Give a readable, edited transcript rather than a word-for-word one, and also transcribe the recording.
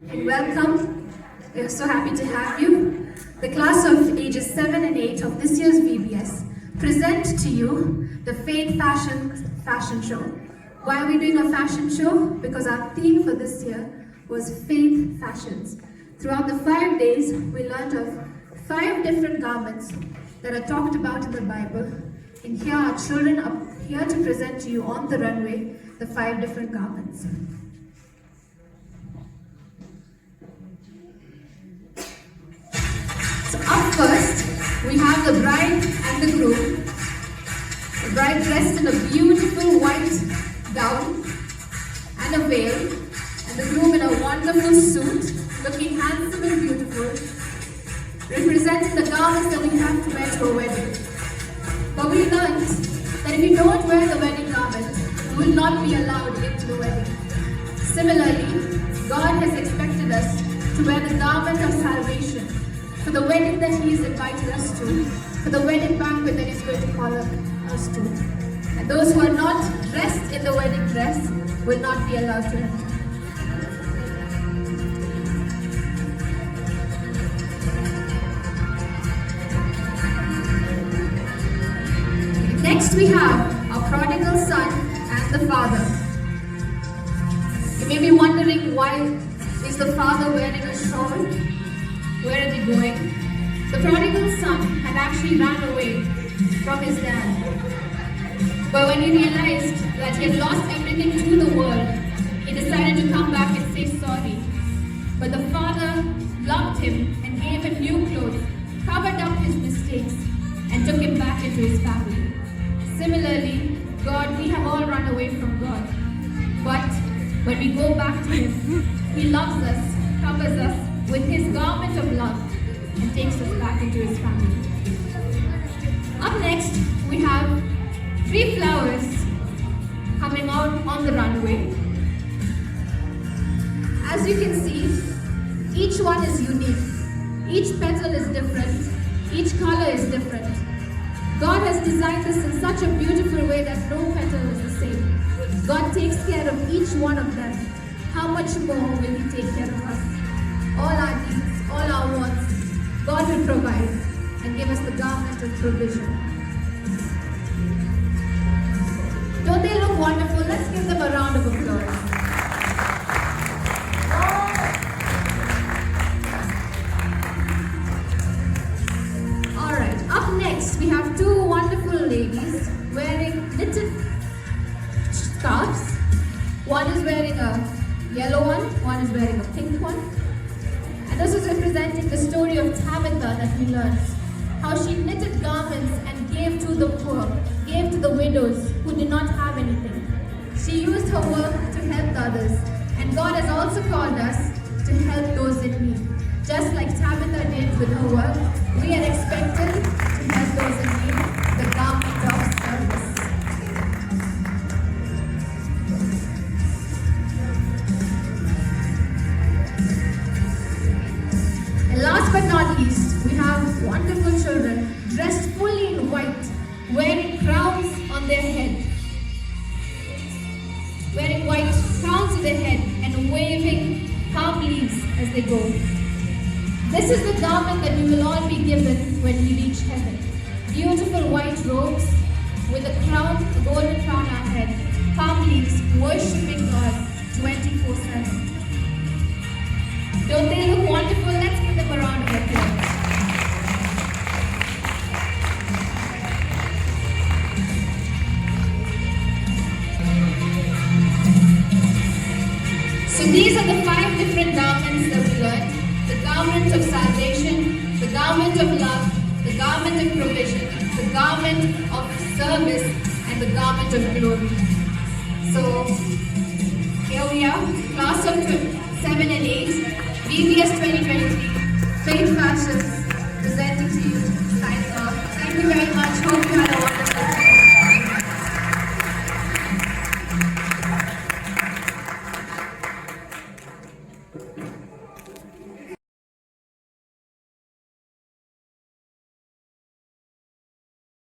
And welcome. We're so happy to have you. The class of ages 7 and 8 of this year's VBS present to you the Faith Fashion Show. Why are we doing a fashion show? Because our theme for this year was Faith Fashions. Throughout the 5 days, we learned of 5 different garments that are talked about in the Bible. And here our children are here to present to you on the runway the 5 different garments. So up first, we have the bride and the groom. The bride dressed in a beautiful white gown and a veil, and the groom in a wonderful suit, looking handsome and beautiful, representing the garments that we have to wear to a wedding. But we learned that if you don't wear the wedding garment, you will not be allowed into the wedding. Similarly, God has expected us to wear the garment of salvation for the wedding that He has invited us to, for the wedding banquet that He's going to call us to. And those who are not dressed in the wedding dress will not be allowed to enter. Next we have our prodigal son and the father. You may be wondering, why is the father wearing a shawl? Where are they going? The prodigal son had actually ran away from his dad. But when he realized that he had lost everything to the world, he decided to come back and say sorry. But the father loved him and gave him new clothes, covered up his mistakes, and took him back into his family. Similarly, God, we have all run away from God. But when we go back to Him, He loves us, covers us with His garment of love, and takes us back into His family. Up next, we have 3 flowers coming out on the runway. As you can see, each one is unique. Each petal is different. Each color is different. God has designed this in such a beautiful way that no petal is the same. God takes care of each one of them. How much more will He take care of us? All our needs, all our wants, God will provide and give us the garment of provision. Don't they look wonderful? Let's give them a round of applause. Alright, up next we have 2 wonderful ladies wearing knitted scarves. One is wearing a yellow one is wearing a pink one. And this is representing the story of Tabitha that we learned. How she knitted garments and gave to the poor, gave to the widows who did not have anything. She used her work to help others. And God has also called us to help those in need. Just like Tabitha did with her work, we are expected to help those in need, the garment of service. And last but not least, we have wonderful children dressed fully in white, wearing crowns on their head. Wearing white crowns on their head and waving palm leaves as they go. This is the garment that we will all be given when we reach heaven. Beautiful white robes with a crown, a golden crown on our head, palm leaves, worshipping God 24/7. Don't they look wonderful? Let's give them a round of applause. So these are the 5 different garments that we learned. The garment of salvation, the garment of love, the garment of provision, the garment of service, and the garment of glory. So here we are, class of 7 and 8, VBS 2023, Faith Fashions, presenting to you. Thank you very much. Hope you had a wonderful